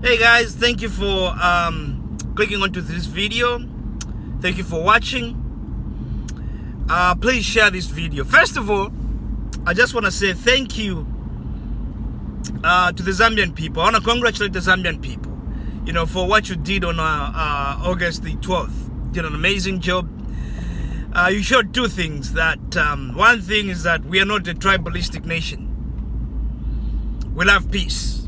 Hey guys, thank you for clicking onto this video. Thank you for watching. Please share this video. First of all, I just want to say thank you to the Zambian people. I want to congratulate the Zambian people, for what you did on August the 12th. Did an amazing job. You showed two things. That one thing is that we are not a tribalistic nation. We love peace.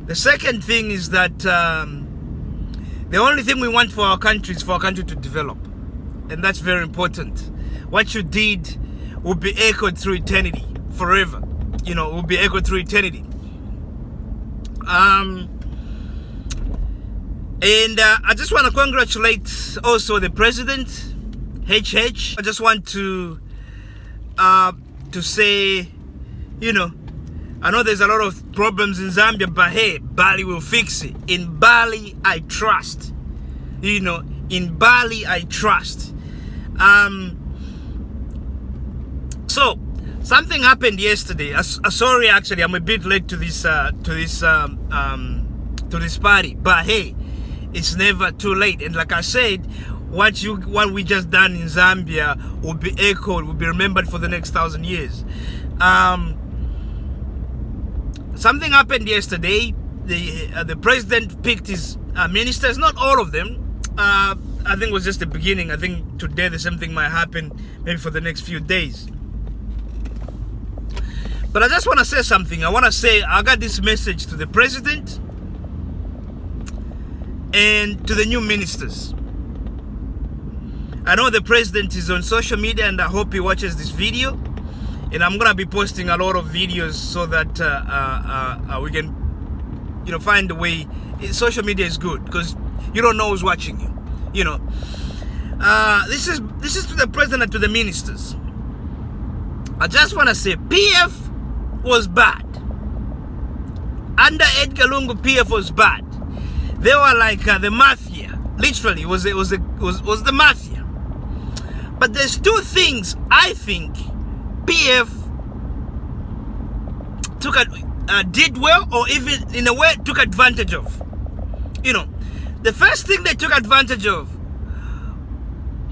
The second thing is that the only thing we want for our country is for our country to develop. And that's very important. What you did will be echoed through eternity, forever. Will be echoed through eternity. And I just want to congratulate also the president, HH. I just want to say, I know there's a lot of problems in Zambia, but hey, Bali will fix it. In Bali, I trust. In Bali, I trust. So something happened yesterday. Sorry, actually, I'm a bit late to this party, but hey, it's never too late. And like I said, what we just done in Zambia will be echoed, will be remembered for the next 1,000 years. Something happened yesterday. The president picked his ministers, not all of them. I think it was just the beginning. I think today the same thing might happen, maybe for the next few days. But I just want to say something. I got this message to the president and to the new ministers. I know the president is on social media, and I hope he watches this video. And I'm gonna be posting a lot of videos so that we can, find a way. Social media is good because you don't know who's watching you. This is to the president and to the ministers. I just want to say PF was bad. Under Edgar Lungu, PF was bad. They were like the mafia. Literally, was the mafia. But there's two things I think PF did well, or even in a way took advantage of. The first thing they took advantage of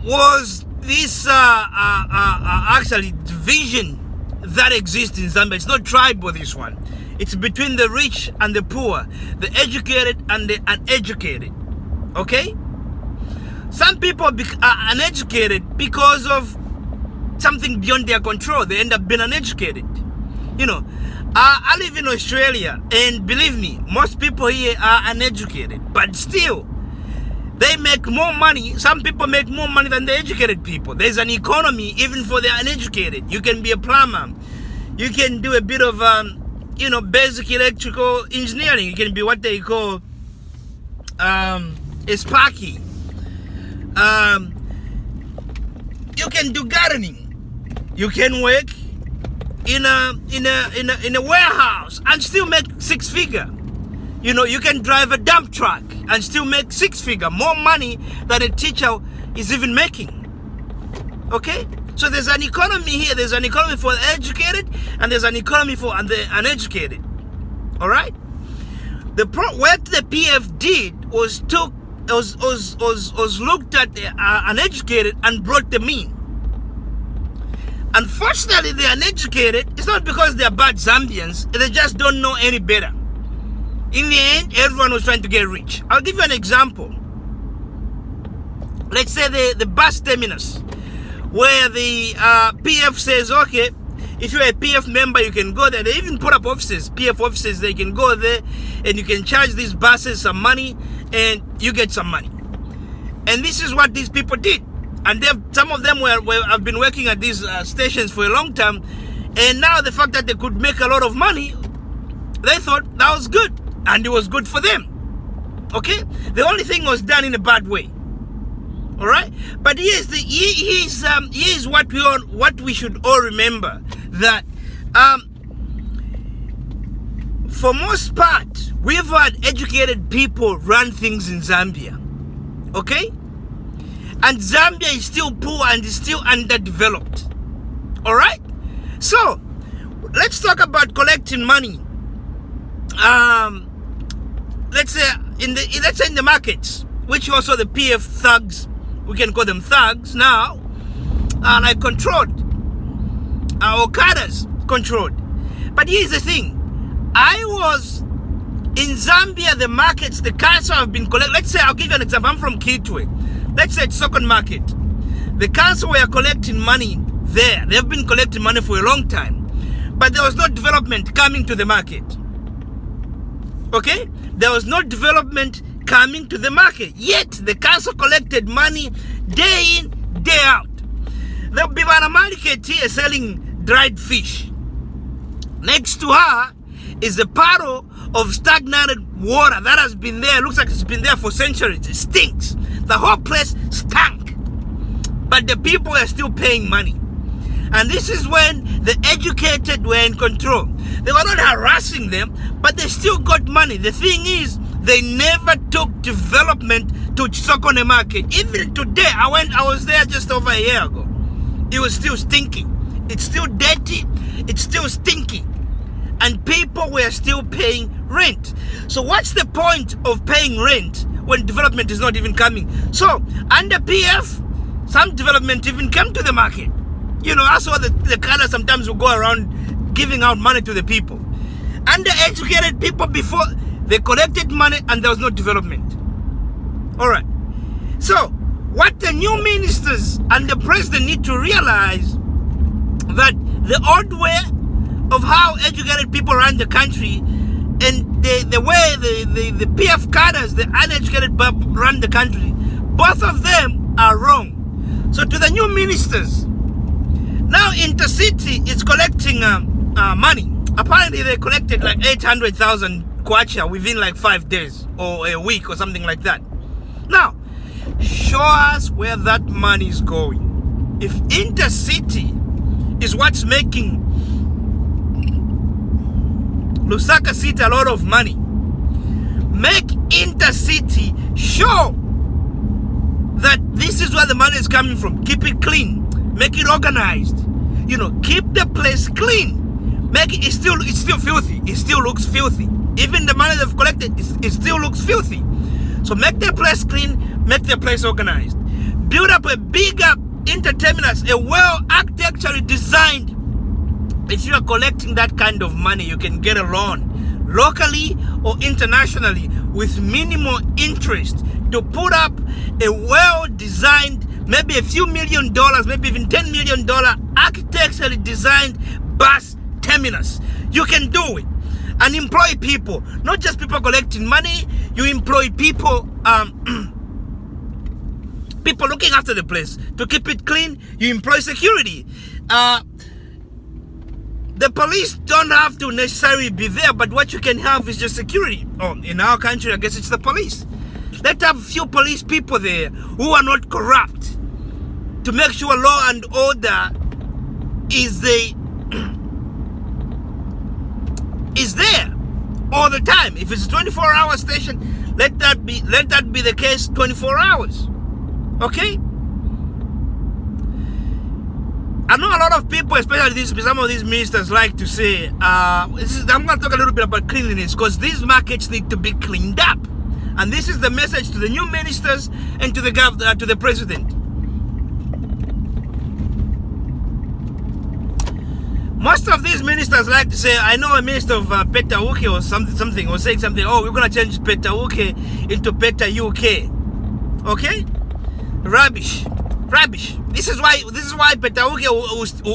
was this actually division that exists in Zambia. It's not tribal, this one. It's between the rich and the poor, the educated and the uneducated. Okay? Some people are uneducated because of something beyond their control. They end up being uneducated. I live in Australia, and believe me, most people here are uneducated, but still they make more money. Some people make more money than the educated people. There's an economy even for the uneducated. You can be a plumber, you can do a bit of basic electrical engineering, you can be what they call a sparky, you can do gardening. You can work in a warehouse and still make 6-figure. You can drive a dump truck and still make 6-figure, more money than a teacher is even making. Okay? So there's an economy here. There's an economy for the educated, and there's an economy for the uneducated. All right? What the PF did was looked at the uneducated and brought them in. Unfortunately, the uneducated, it's not because they're bad Zambians, they just don't know any better. In the end, everyone was trying to get rich. I'll give you an example. Let's say the bus terminus, where the PF says, okay, if you're a PF member, you can go there. They even put up offices, PF offices. They can go there and you can charge these buses some money and you get some money. And this is what these people did. And some of them have been working at these stations for a long time. And now the fact that they could make a lot of money, they thought that was good. And it was good for them. Okay? The only thing was done in a bad way. All right? But here's what we should all remember. That for most part, we've had educated people run things in Zambia. Okay? And Zambia is still poor and is still underdeveloped. All right? So, let's talk about collecting money. let's say in the markets, which also the PF thugs, we can call them thugs now, are like controlled. Okadas controlled. But here's the thing. I was in Zambia, the markets, the council have been collecting. Let's say, I'll give you an example. I'm from Kitwe. Let's say it's Sokon Market. The council were collecting money there. They've been collecting money for a long time. But there was no development coming to the market. Okay? There was no development coming to the market. Yet, the council collected money day in, day out. There'll be one market here selling dried fish. Next to her is a puddle of stagnated water that has been there. Looks like it's been there for centuries. It stinks. The whole place stank. But the people are still paying money. And this is when the educated were in control. They were not harassing them, but they still got money. The thing is, they never took development to Sokone Market. Even today, I was there just over a year ago. It was still stinking. It's still dirty. It's still stinky. And people were still paying rent. So what's the point of paying rent when development is not even coming? So under PF, some development even came to the market. You know, that's why the color sometimes will go around giving out money to the people. Undereducated people, before they collected money and there was no development. All right. So what the new ministers and the president need to realize, that the old way of how educated people run the country and the way the PF cadres, the uneducated run the country, both of them are wrong. So to the new ministers, now Intercity is collecting money. Apparently they collected like 800,000 kwacha within like 5 days or a week or something like that. Now, show us where that money is going. If Intercity is what's making Lusaka City a lot of money, make Intercity show that this is where the money is coming from. Keep it clean, make it organized, you know, keep the place clean. Make it, it's still filthy. It still looks filthy. Even the money they've collected, it still looks filthy. So make the place clean, make the place organized. Build up a bigger interterminus, a well architecturally designed. If you are collecting that kind of money, you can get a loan locally or internationally with minimal interest to put up a well-designed, maybe a few $1 million, maybe even $10 million architecturally designed bus terminus. You can do it and employ people, not just people collecting money. You employ people, people looking after the place to keep it clean. You employ security. The police don't have to necessarily be there, but what you can have is just security. Oh, in our country, I guess it's the police. Let's have a few police people there who are not corrupt to make sure law and order is there all the time. If it's a 24-hour station, let that be the case 24 hours. Okay? I know a lot of people, especially some of these ministers, like to say, I'm going to talk a little bit about cleanliness, because these markets need to be cleaned up. And this is the message to the new ministers and to the to the president. Most of these ministers like to say, I know a minister of Petauke or something, or saying something, oh, we're going to change Petauke into Peta UK. Okay? Rubbish. This is why Petauke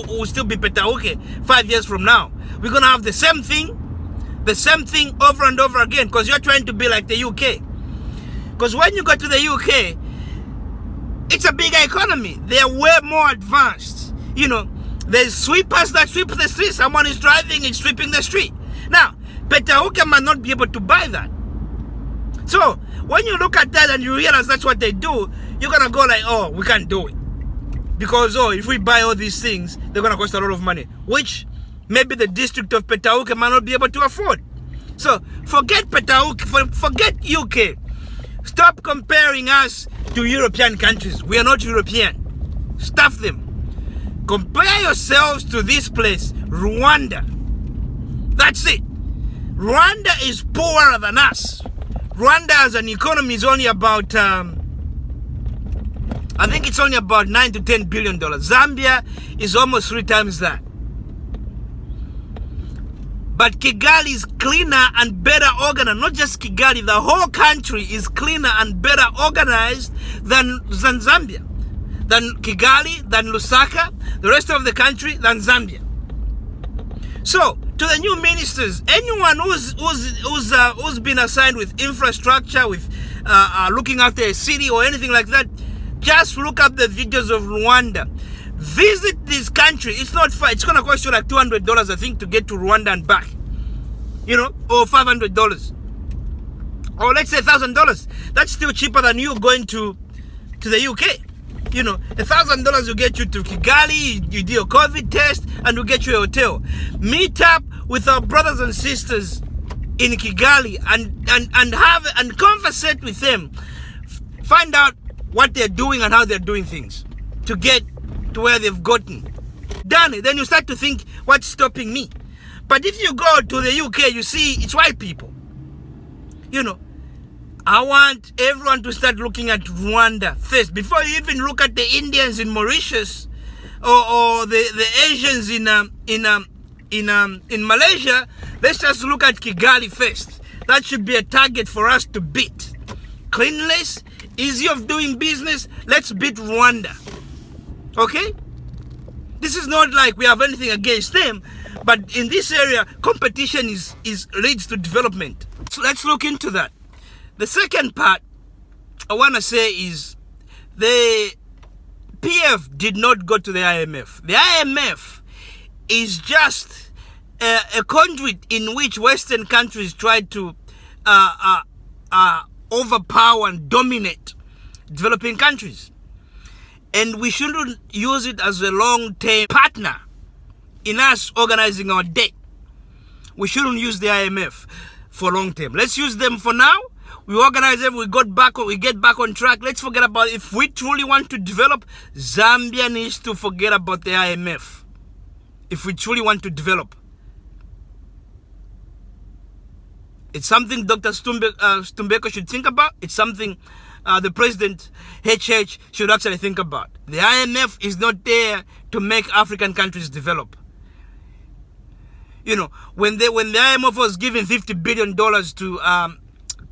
will still be Petauke 5 years from now. We're going to have the same thing over and over again, because you're trying to be like the UK. Because when you go to the UK, it's a bigger economy. They are way more advanced. You know, there's sweepers that sweep the street. Someone is driving and sweeping the street. Now, Petauke might not be able to buy that. So, when you look at that and you realize that's what they do, you're going to go like, oh, we can't do it. Because, oh, if we buy all these things, they're going to cost a lot of money. Which maybe the district of Petauke might not be able to afford. So, forget Petauke, forget UK. Stop comparing us to European countries. We are not European. Stuff them. Compare yourselves to this place, Rwanda. That's it. Rwanda is poorer than us. Rwanda as an economy is only about, I think it's only about $9 to $10 billion. Zambia is almost 3 times that. But Kigali is cleaner and better organized. Not just Kigali, the whole country is cleaner and better organized than Zambia, than Kigali, than Lusaka, the rest of the country, than Zambia. So, to the new ministers, anyone who's been assigned with infrastructure, with looking after a city or anything like that, just look up the videos of Rwanda. Visit this country. It's not far. It's going to cost you like $200, I think, to get to Rwanda and back. You know, or $500. Or let's say $1,000. That's still cheaper than you going to the UK. You know, $1,000 will get you to Kigali, you do a COVID test, and will get you a hotel. Meet up with our brothers and sisters in Kigali and conversate with them. Find out what they're doing and how they're doing things to get to where they've gotten. Done it. Then you start to think, what's stopping me? But if you go to the UK, you see it's white people. You know, I want everyone to start looking at Rwanda first before you even look at the Indians in Mauritius or the Asians in Malaysia. Let's just look at Kigali first. That should be a target for us to beat. Cleanliness, easy of doing business. Let's beat Rwanda. Okay? This is not like we have anything against them, but in this area, competition leads to development. So let's look into that. The second part I want to say is the PF did not go to the IMF. The IMF is just a conduit in which Western countries try to overpower and dominate developing countries. And we shouldn't use it as a long-term partner in us organizing our debt. We shouldn't use the IMF for long-term. Let's use them for now. We organize them, we get back on track. Let's forget about it. If we truly want to develop, Zambia needs to forget about the IMF. If we truly want to develop. It's something Dr. Stumbeko should think about. It's something the President HH should actually think about. The IMF is not there to make African countries develop. You know, when the IMF was giving $50 billion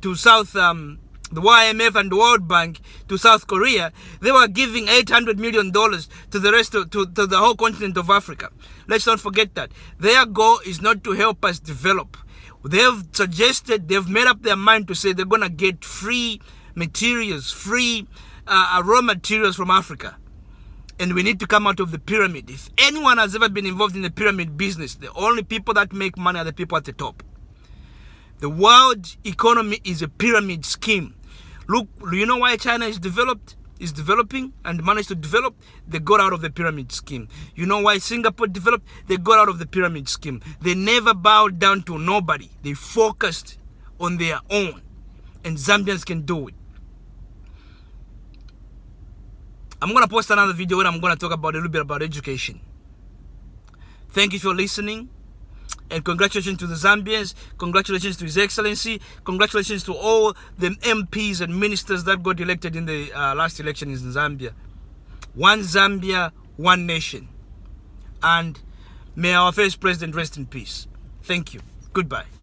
to South, the IMF and the World Bank to South Korea, they were giving $800 million to the rest of to the whole continent of Africa. Let's not forget that. Their goal is not to help us develop. They've made up their mind to say they're gonna get free materials, free raw materials from Africa. And we need to come out of the pyramid. If anyone has ever been involved in the pyramid business, the only people that make money are the people at the top. The world economy is a pyramid scheme. Look, you know why China is developing and managed to develop? They got out of the pyramid scheme. You know why Singapore developed? They got out of the pyramid scheme. They never bowed down to nobody. They focused on their own. And Zambians can do it. I'm going to post another video where I'm going to talk about a little bit about education. Thank you for listening. And congratulations to the Zambians. Congratulations to His Excellency. Congratulations to all the MPs and ministers that got elected in the last election in Zambia. One Zambia, one nation. And may our first president rest in peace. Thank you. Goodbye.